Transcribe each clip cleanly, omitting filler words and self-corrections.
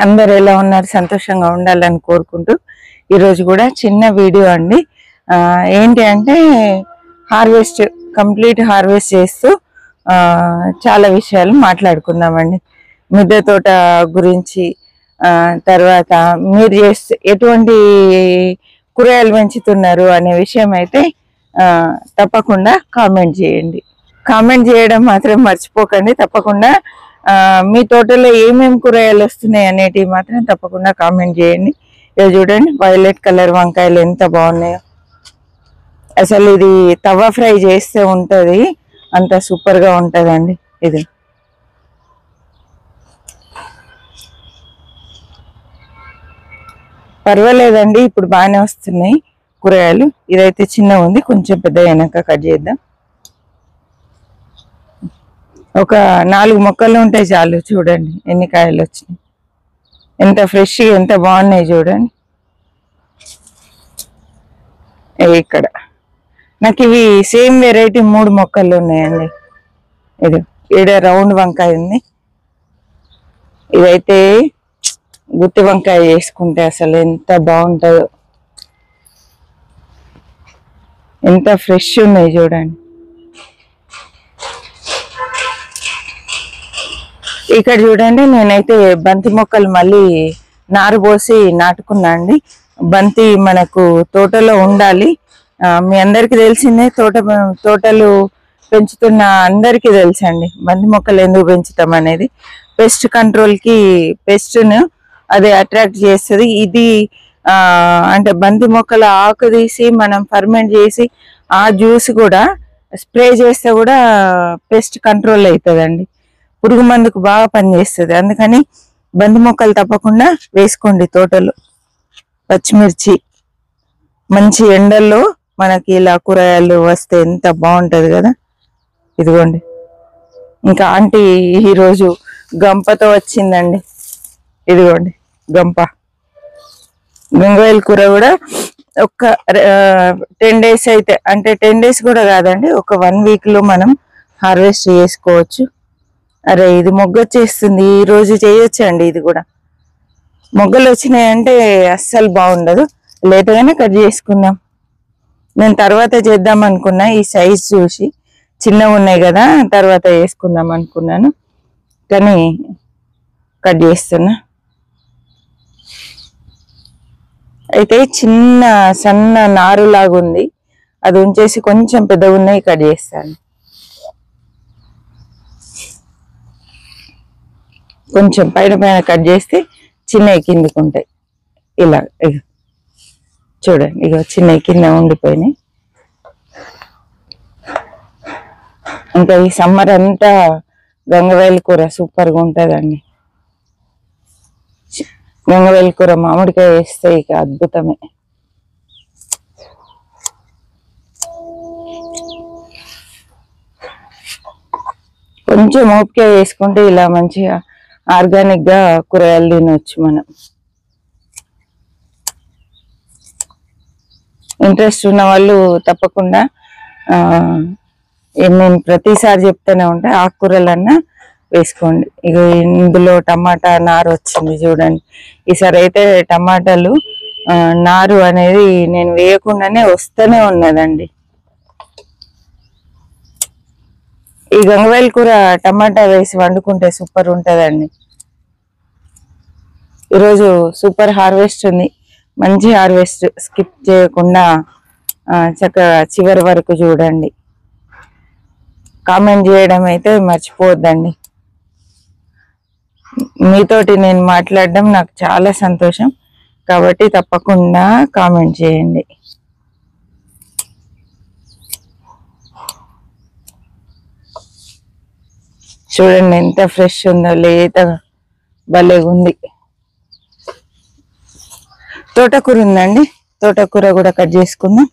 అందరు ఎలా ఉన్నారు? సంతోషంగా ఉండాలని కోరుకుంటూ ఈరోజు కూడా చిన్న వీడియో అండి. ఏంటి అంటే కంప్లీట్ హార్వెస్ట్ చేస్తూ చాలా విషయాలు మాట్లాడుకుందామండి. మిద్దె తోట గురించి, తర్వాత మీరు ఎటువంటి కూరగాయలు పెంచుతున్నారు అనే విషయం అయితే తప్పకుండా కామెంట్ చేయండి. కామెంట్ చేయడం మాత్రం మర్చిపోకండి. తప్పకుండా మీ తోటలో ఏమేమి కూరగాయలు వస్తున్నాయి అనేటివి మాత్రం తప్పకుండా కామెంట్ చేయండి. ఇది చూడండి, వైలెట్ కలర్ వంకాయలు ఎంత బాగున్నాయో. అసలు ఇది తవా ఫ్రై చేస్తే ఉంటుంది, అంత సూపర్ గా ఉంటుందండి. ఇది పర్వాలేదండి, ఇప్పుడు బాగానే వస్తున్నాయి కూరగాయలు. ఇదైతే చిన్న ఉంది, కొంచెం పెద్ద అయినాక కట్ చేద్దాం. ఒక 4 మొక్కలు ఉంటాయి చాలు. చూడండి ఎన్ని కాయలు వచ్చినాయి, ఎంత ఫ్రెష్గా ఎంత బాగున్నాయి చూడండి. ఇక్కడ నాకు ఇవి సేమ్ వెరైటీ 3 మొక్కలు ఉన్నాయండి. ఇది ఈడ రౌండ్ వంకాయ ఉంది. ఇదైతే గుత్తి వంకాయ చేసుకుంటే అసలు ఎంత బాగుంటుందో, ఎంత ఫ్రెష్ ఉన్నాయి చూడండి. ఇక్కడ చూడండి, నేనైతే బంతి మొక్కలు మళ్ళీ నారు పోసి నాటుకున్నా అండి. బంతి మనకు తోటలో ఉండాలి. మీ అందరికి తెలిసిందే, తోటలు పెంచుతున్న అందరికీ తెలుసండి బంతి మొక్కలు ఎందుకు పెంచుతాం అనేది. పెస్ట్ కంట్రోల్ కి పెస్ట్ను అది అట్రాక్ట్ చేస్తుంది. ఇది అంటే బంతి మొక్కల ఆకు తీసి మనం ఫర్మెంట్ చేసి ఆ జ్యూస్ కూడా స్ప్రే చేస్తే కూడా పెస్ట్ కంట్రోల్ అవుతుందండి. పురుగు మందుకు బాగా పనిచేస్తుంది. అందుకని బంతి మొక్కలు తప్పకుండా వేసుకోండి తోటలో. పచ్చిమిర్చి మంచి ఎండల్లో మనకి ఇలా కూరగాయలు వస్తే ఎంత బాగుంటది కదా. ఇదిగోండి, ఇంకా ఆంటీ ఈరోజు గంపతో వచ్చిందండి. ఇదిగోండి గంప. గంగవాయల కూర కూడా ఒక 10 days అయితే, అంటే 10 days కూడా కాదండి, ఒక 1 week లో మనం హార్వెస్ట్ చేసుకోవచ్చు. అరే ఇది మొగ్గ వచ్చేస్తుంది, ఈ రోజు చేయొచ్చు అండి. ఇది కూడా మొగ్గలు వచ్చినాయంటే అస్సలు బాగుండదు. లేతగానే కట్ చేసుకుందాం. నేను తర్వాత చేద్దాం అనుకున్నా, ఈ సైజ్ చూసి చిన్నగా ఉన్నాయి కదా తర్వాత వేసుకుందాం అనుకున్నాను, కానీ కట్ చేస్తున్నా. అయితే చిన్న సన్న నారు లాగా ఉంది, అది ఉంచేసి కొంచెం పెద్దగా ఉన్నాయి కట్ చేస్తాను. కొంచెం పైన కట్ చేస్తే చిన్నవి కిందకు ఉంటాయి. ఇలా చూడండి, ఇక చిన్నవి కింద ఉండిపోయినాయి. ఇంకా ఈ సమ్మర్ అంతా గంగవాయల కూర సూపర్గా ఉంటుందండి. గంగవాయల కూర మామిడికాయ వేస్తే ఇక అద్భుతమే. కొంచెం ఓపిక వేసుకుంటే ఇలా మంచిగా ఆర్గానిక్ గా కూరగాయలు తినవచ్చు మనం. ఇంట్రెస్ట్ ఉన్న వాళ్ళు తప్పకుండా, నేను ప్రతిసారి చెప్తూనే ఉంటా, ఆకుకూరలన్నా వేసుకోండి. ఇక ఇందులో టమాటా నారు వచ్చింది చూడండి. ఈసారి అయితే టమాటాలు నారు అనేది నేను వేయకుండానే వస్తూనే ఉన్నదండి. ఈ గంగవాయల కూర టమాటా వేసి వండుకుంటే సూపర్ ఉంటుందండి. ఈరోజు సూపర్ హార్వెస్ట్ ఉంది, మంచి హార్వెస్ట్. స్కిప్ చేయకుండా చక్కగా చివరి వరకు చూడండి. కామెంట్ చేయడం అయితే మర్చిపోవద్దండి. మీతోటి నేను మాట్లాడడం నాకు చాలా సంతోషం, కాబట్టి తప్పకుండా కామెంట్ చేయండి. చూడండి ఎంత ఫ్రెష్ ఉందో, లేతగా భలేగా ఉంది. తోటకూర ఉందండి, తోటకూర కూడా కట్ చేసుకుందాం.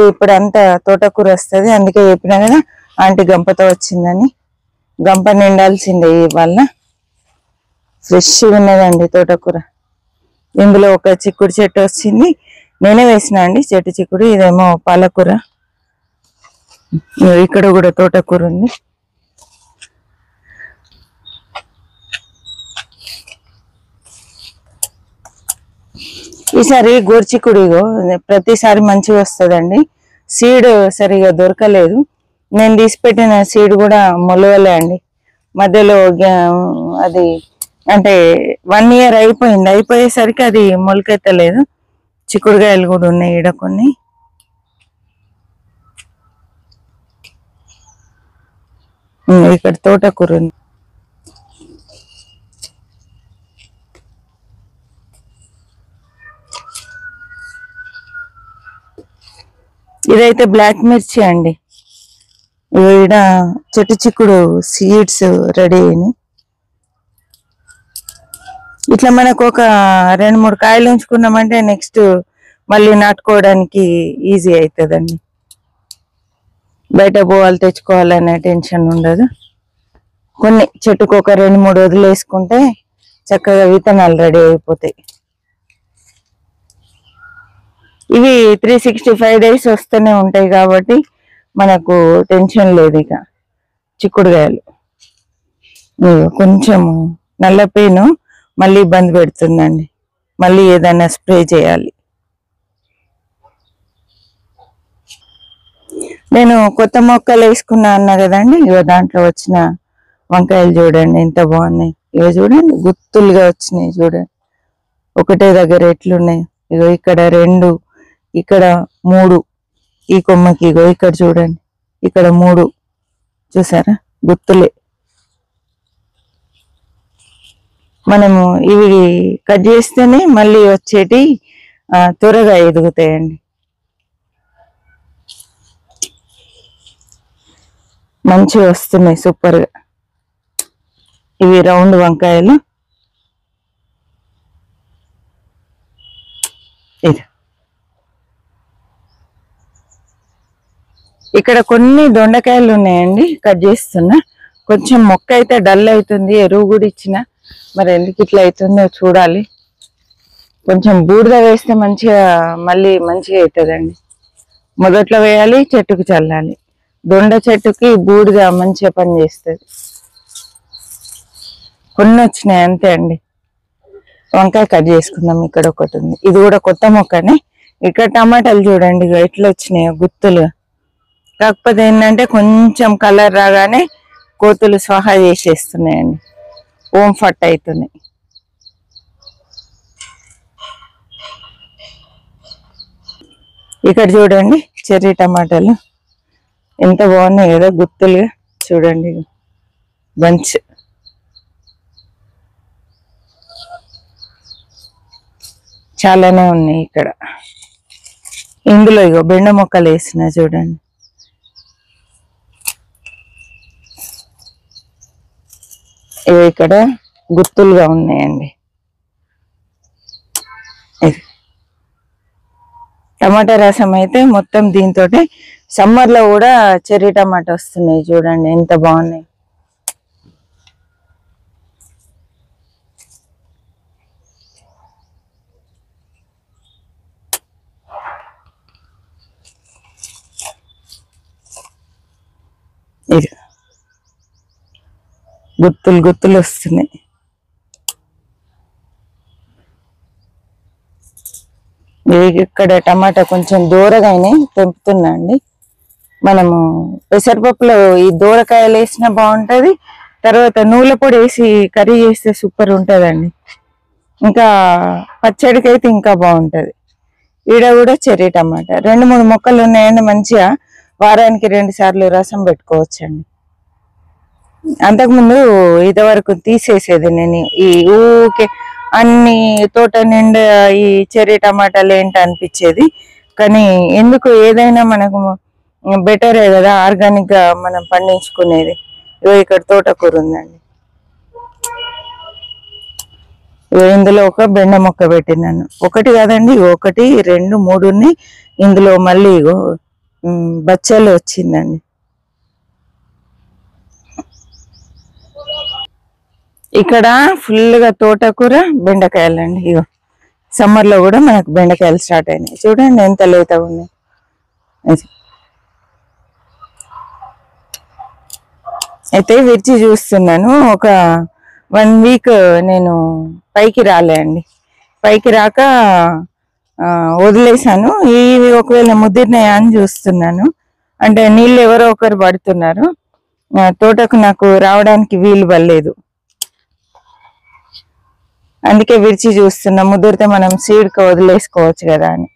ఇప్పుడు అంతా తోటకూర వస్తుంది, అందుకే చెప్పినా కదా ఆంటీ గంపతో వచ్చిందని. గంప నిండాల్సిందే ఇవాళ. ఫ్రెష్గా ఉన్నదండి తోటకూర. ఇందులో ఒక చిక్కుడు చెట్టు వచ్చింది, నేనే వేసిన అండి చెట్టు చిక్కుడు. ఇదేమో పాలకూర. ఇక్కడ కూడా తోటకూర ఉంది. ఈసారి గోర్చిక్కుడిగో ప్రతిసారి మంచిగా వస్తుందండి. సీడ్ సరిగా దొరకలేదు. నేను తీసిపెట్టిన సీడ్ కూడా మొలవలే అండి. మధ్యలో అది అంటే 1 year అయిపోయింది. అయిపోయేసరికి అది మొలకెత్తలేదు. చిక్కుడుకాయలు కూడా ఉన్నాయి ఈడ కొన్ని. ఇక్కడ తోటకూర ఉంది. ఇదైతే బ్లాక్ మిర్చి అండి. ఈడ చెట్టు చిక్కుడు సీడ్స్ రెడీ అయినాయి. ఇట్లా మనకు ఒక 2-3 కాయలు ఉంచుకున్నామంటే నెక్స్ట్ మళ్ళీ నాటుకోవడానికి ఈజీ అవుతుందండి. బయట పోవాలి తెచ్చుకోవాలనే టెన్షన్ ఉండదు. కొన్ని చెట్టుకు ఒక 2-3 వదిలేసుకుంటే చక్కగా విత్తనాలు రెడీ అయిపోతాయి. ఇవి 365 days వస్తూనే ఉంటాయి కాబట్టి మనకు టెన్షన్ లేదు. ఇక చిక్కుడుకాయలు కొంచెం నల్లపేను మళ్ళీ ఇబ్బంది పెడుతుందండి. మళ్ళీ ఏదైనా స్ప్రే చేయాలి. నేను కొత్త మొక్కలు వేసుకున్నా అన్నా కదండి. ఇగో దాంట్లో వచ్చిన వంకాయలు చూడండి ఎంత బాగున్నాయి. ఇగో చూడండి గుత్తులుగా వచ్చినాయి. చూడండి ఒకటే దగ్గర ఎట్లున్నాయి. ఇగో ఇక్కడ 2, ఇక్కడ 3, ఈ కొమ్మకి ఇగో ఇక్కడ చూడండి ఇక్కడ 3 చూసారా గుత్తులే. మనము ఇవి కట్ చేస్తేనే మళ్ళీ వచ్చేటి త్వరగా ఎదుగుతాయండి. మంచిగా వస్తున్నాయి సూపర్గా. ఇవి రౌండ్ వంకాయలు. ఇది ఇక్కడ కొన్ని దొండకాయలు ఉన్నాయండి, కట్ చేస్తున్నా. కొంచెం మొక్క అయితే డల్ అవుతుంది. ఎరువు కూడా ఇచ్చిన, మరి ఎందుకు ఇట్లా అవుతుందో చూడాలి. కొంచెం బూడిద వేస్తే మంచిగా మళ్ళీ మంచిగా అవుతుందండి. మొదట్లో వేయాలి, చెట్టుకు చల్లాలి. దొండ చెట్టుకి బూడిద మంచిగా పని చేస్తుంది. కొన్ని వచ్చినాయి అంతే అండి. వంకాయ కట్ చేసుకుందాం. ఇక్కడ ఒకటి ఉంది, ఇది కూడా కొత్త మొక్కనే. ఇక్కడ టమాటాలు చూడండి ఎట్లా వచ్చినాయి గుత్తులుగా. కాకపోతే ఏంటంటే కొంచెం కలర్ రాగానే కోతులు స్వాహా చేసేస్తున్నాయండి. ఓం ఫట్ అవుతున్నాయి. ఇక్కడ చూడండి చెర్రీ టమాటాలు ఎంత బాగున్నాయి కదా గుత్తులుగా. చూడండి బంచ్. చాలానే ఉన్నాయి ఇక్కడ. ఇందులో ఇగో బెండ మొక్కలు వేసిన చూడండి. ఇవి ఇక్కడ గుత్తులుగా ఉన్నాయండి. టమాటా రసం అయితే మొత్తం దీంతో సమ్మర్ లో కూడా చెర్రీ టమాటా వస్తున్నాయి. చూడండి ఎంత బాగున్నాయి. ఇది గుత్తులు గుత్తులు వస్తున్నాయి. ఇక్కడ టమాటా కొంచెం దూరగా అయినాయి, తెంపుతున్నా అండి. మనము పెసరపప్పులో ఈ దూరకాయలు వేసినా బాగుంటది. తర్వాత నూనె పొడి వేసి కర్రీ చేస్తే సూపర్ ఉంటదండి. ఇంకా పచ్చడికి అయితే ఇంకా బాగుంటది. ఈడ కూడా చెర్రీ టమాటా 2-3 మొక్కలు ఉన్నాయండి. మంచిగా వారానికి 2 సార్లు రసం పెట్టుకోవచ్చండి. అంతకుముందు ఇదివరకు తీసేసేది నేను. ఈ ఊకే అన్ని తోట నిండా ఈ చెర్రీ టమాటాలు ఏంటి అనిపించేది. కానీ ఎందుకు ఏదైనా మనకు బెటరే కదా ఆర్గానిక్ గా మనం పండించుకునేది. ఇక్కడ తోటకూర ఉందండి. ఇందులో ఒక బెండ మొక్క పెట్టినాను. ఒకటి కాదండి, 1, 2, 3 ఉన్నాయి. ఇందులో మళ్ళీ బచ్చలు వచ్చిందండి. ఇక్కడ ఫుల్ గా తోటకూర, బెండకాయలండి. ఇగో సమ్మర్ లో కూడా మనకు బెండకాయలు స్టార్ట్ అయినాయి. చూడండి ఎంత లేతగా ఉన్నాయి. అయితే విరిచి చూస్తున్నాను. ఒక 1 week నేను పైకి రాలే అండి. పైకి రాక వదిలేసాను. ఇవి ఒకవేళ ముదిరినాయా అని చూస్తున్నాను. అంటే నీళ్ళు ఎవరో ఒకరు పడుతున్నారు. తోటకు నాకు రావడానికి వీలు పడలేదు, అందుకే విడిచి చూస్తున్నా. ముదిరితే మనం సీడ్కి వదిలేసుకోవచ్చు కదా అని.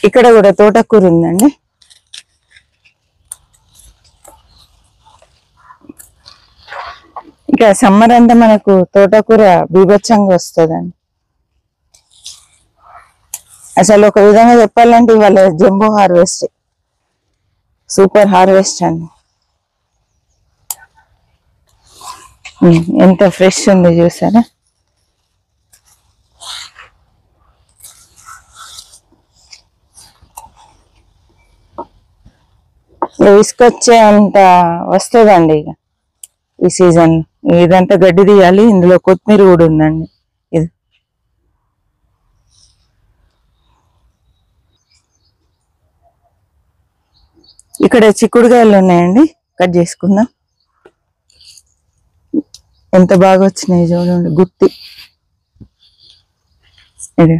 ఇక్కడ కూడా తోటకూర ఉందండి. ఇక సమ్మర్ అంతా మనకు తోటకూర బీభత్సంగా వస్తుందండి. అసలు ఒక విధంగా చెప్పాలంటే ఇవాళ జంబో హార్వెస్ట్, సూపర్ హార్వెస్ట్ అండి. ఎంత ఫ్రెష్ ఉంది చూసారా. ఇసుకొచ్చే అంత వస్తుందండి ఇక ఈ సీజన్. ఇదంతా గడ్డి తీయాలి. ఇందులో కొత్తిమీర కూడా ఉందండి. ఇది ఇక్కడ చిక్కుడుకాయలు ఉన్నాయండి, కట్ చేసుకుందాం. ఎంత బాగా వచ్చినాయి చూడండి, గుత్తి. ఇది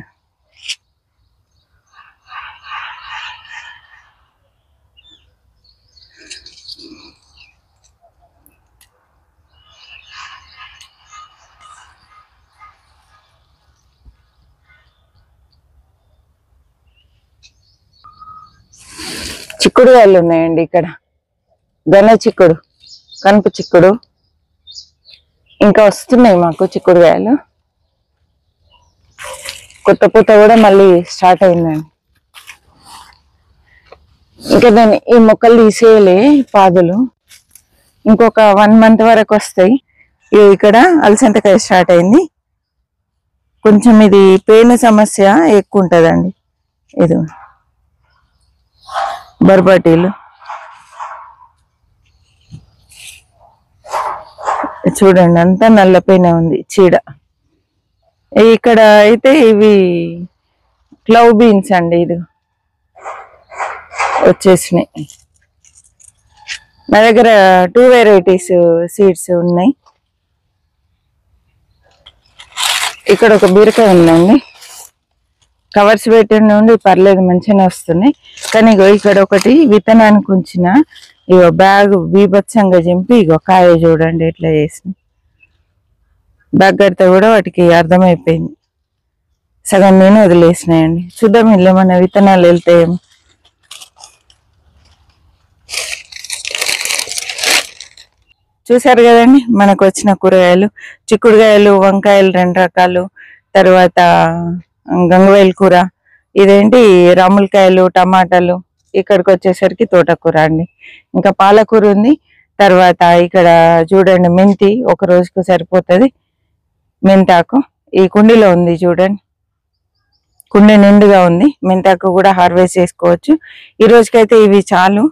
చిక్కుడుకాయలు ఉన్నాయండి ఇక్కడ. గన చిక్కుడు, కనుపు చిక్కుడు, ఇంకా వస్తున్నాయి మాకు చిక్కుడుకాయలు. కొత్త పూత కూడా మళ్ళీ స్టార్ట్ అయిందండి. ఇంకా నేను ఈ మొక్కలు తీసేయలే, పాదులు ఇంకొక 1 month వరకు వస్తాయి. ఇక్కడ అలసంతకాయ స్టార్ట్ అయింది. కొంచెం ఇది పేను సమస్య ఎక్కువ ఉంటుందండి. ఇది బర్బాటీలు చూడండి, అంతా నల్లపైన ఉంది చీడ. ఇక్కడ అయితే ఇవి క్లవ్ బీన్స్ అండి, ఇది వచ్చేసినాయి. నా దగ్గర 2 varieties సీడ్స్ ఉన్నాయి. ఇక్కడ ఒక బీరకాయ ఉందండి, కవర్స్ పెట్టిన నుండి పర్లేదు మంచిగానే వస్తున్నాయి. కానీ ఇక్కడ ఒకటి విత్తనానికి ఉంచిన ఇగో బ్యాగ్ బీభత్సంగా చింపి ఇగో కాయ చూడండి ఎట్లా చేసింది. బ్యాగ్ కడితే కూడా వాటికి అర్థమైపోయింది. సగం నేను వదిలేసినాయండి. చూద్దాం ఇల్లు మన విత్తనాలు వెళ్తాయేమో. చూసారు కదండి మనకు వచ్చిన కూరగాయలు. చిక్కుడుకాయలు, వంకాయలు 2 రకాలు, తర్వాత గంగవాయిల కూర, ఇదేంటి రాములకాయలు, టమాటాలు. ఇక్కడికి వచ్చేసరికి తోటకూర అండి. ఇంకా పాలకూర ఉంది. తర్వాత ఇక్కడ చూడండి మెంతి, ఒక రోజుకు సరిపోతుంది మెంతాకు. ఈ కుండీలో ఉంది చూడండి, కుండీ నిండుగా ఉంది. మెంతాకు కూడా హార్వెస్ట్ చేసుకోవచ్చు. ఈ రోజుకైతే ఇవి చాలు,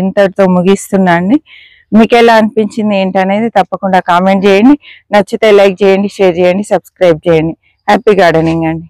ఇంతటితో ముగిస్తున్నా అండి. మీకు ఎలా అనిపించింది ఏంటనేది తప్పకుండా కామెంట్ చేయండి. నచ్చితే లైక్ చేయండి, షేర్ చేయండి, సబ్స్క్రైబ్ చేయండి. హ్యాపీ గార్డెనింగ్ అండి.